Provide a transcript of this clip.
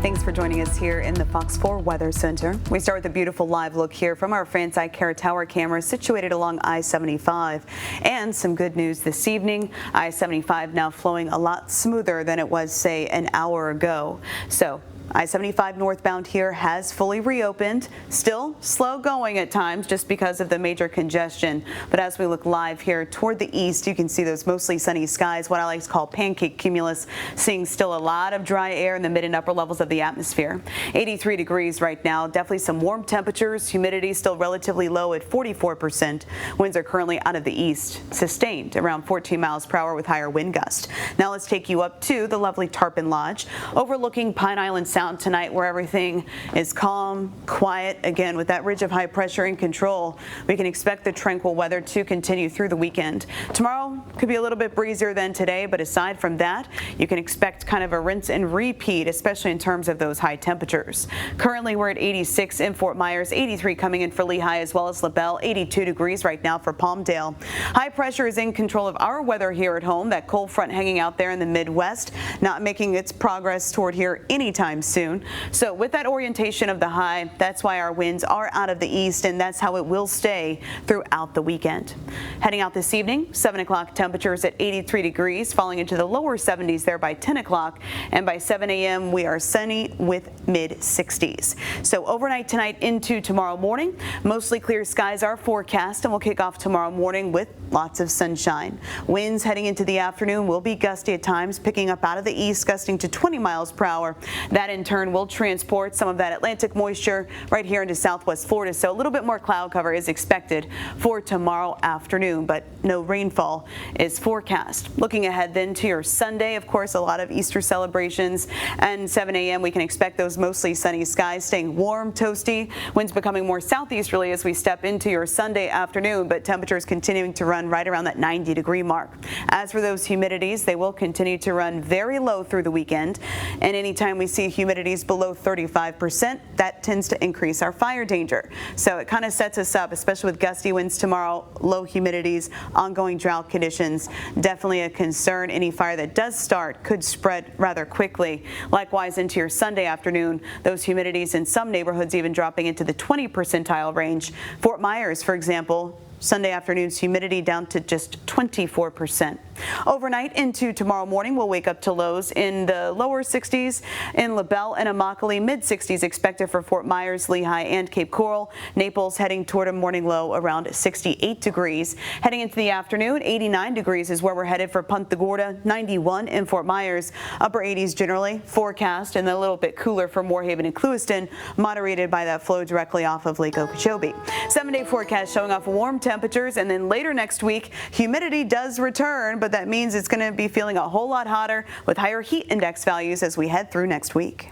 Thanks for joining us here in the Fox 4 Weather Center. We start with a beautiful live look here from our France Eye Care Tower cameras situated along I-75. And some good news this evening. I-75 now flowing a lot smoother than it was, say, an hour ago. So I-75 northbound here has fully reopened. Still slow going at times just because of the major congestion. But as we look live here toward the east, you can see those mostly sunny skies, what I like to call pancake cumulus, seeing still a lot of dry air in the mid and upper levels of the atmosphere. 83 degrees right now, definitely some warm temperatures, humidity still relatively low at 44%. Winds are currently out of the east, sustained around 14 miles per hour with higher wind gusts. Now let's take you up to the lovely Tarpon Lodge, overlooking Pine Island Sound tonight, where everything is calm, quiet. Again, with that ridge of high pressure in control, we can expect the tranquil weather to continue through the weekend. Tomorrow could be a little bit breezier than today, but aside from that, you can expect kind of a rinse and repeat, especially in terms of those high temperatures. Currently, we're at 86 in Fort Myers, 83 coming in for Lehigh as well as LaBelle, 82 degrees right now for Palmdale. High pressure is in control of our weather here at home. That cold front hanging out there in the Midwest, not making its progress toward here anytime soon. So with that orientation of the high, that's why our winds are out of the east, and that's how it will stay throughout the weekend. Heading out this evening, 7 o'clock temperatures at 83 degrees, falling into the lower 70s there by 10 o'clock, and by 7 a.m. we are sunny with mid-60s. So overnight tonight into tomorrow morning, mostly clear skies are forecast, and we'll kick off tomorrow morning with lots of sunshine. Winds heading into the afternoon will be gusty at times, picking up out of the east, gusting to 20 miles per hour. That in turn will transport some of that Atlantic moisture right here into southwest Florida. So a little bit more cloud cover is expected for tomorrow afternoon, but no rainfall is forecast. Looking ahead then to your Sunday, of course, a lot of Easter celebrations, and 7 a.m. we can expect those mostly sunny skies staying warm, toasty, winds becoming more southeasterly as we step into your Sunday afternoon, but temperatures continuing to run right around that 90-degree mark. As for those humidities, they will continue to run very low through the weekend, and anytime we see humidities below 35%, that tends to increase our fire danger. So it kind of sets us up, especially with gusty winds tomorrow, low humidities, ongoing drought conditions. Definitely a concern. Any fire that does start could spread rather quickly. Likewise, into your Sunday afternoon, those humidities in some neighborhoods even dropping into the 20 percentile range. Fort Myers, for example, Sunday afternoon's humidity down to just 24%. Overnight into tomorrow morning, we'll wake up to lows in the lower 60s in LaBelle and Immokalee, mid-60s expected for Fort Myers, Lehigh, and Cape Coral. Naples heading toward a morning low around 68 degrees. Heading into the afternoon, 89 degrees is where we're headed for Punta Gorda, 91 in Fort Myers, upper 80s generally forecast, and a little bit cooler for Moorhaven and Clewiston, moderated by that flow directly off of Lake Okeechobee. 7-day forecast showing off warm temperatures, and then later next week, humidity does return, but that means it's going to be feeling a whole lot hotter with higher heat index values as we head through next week.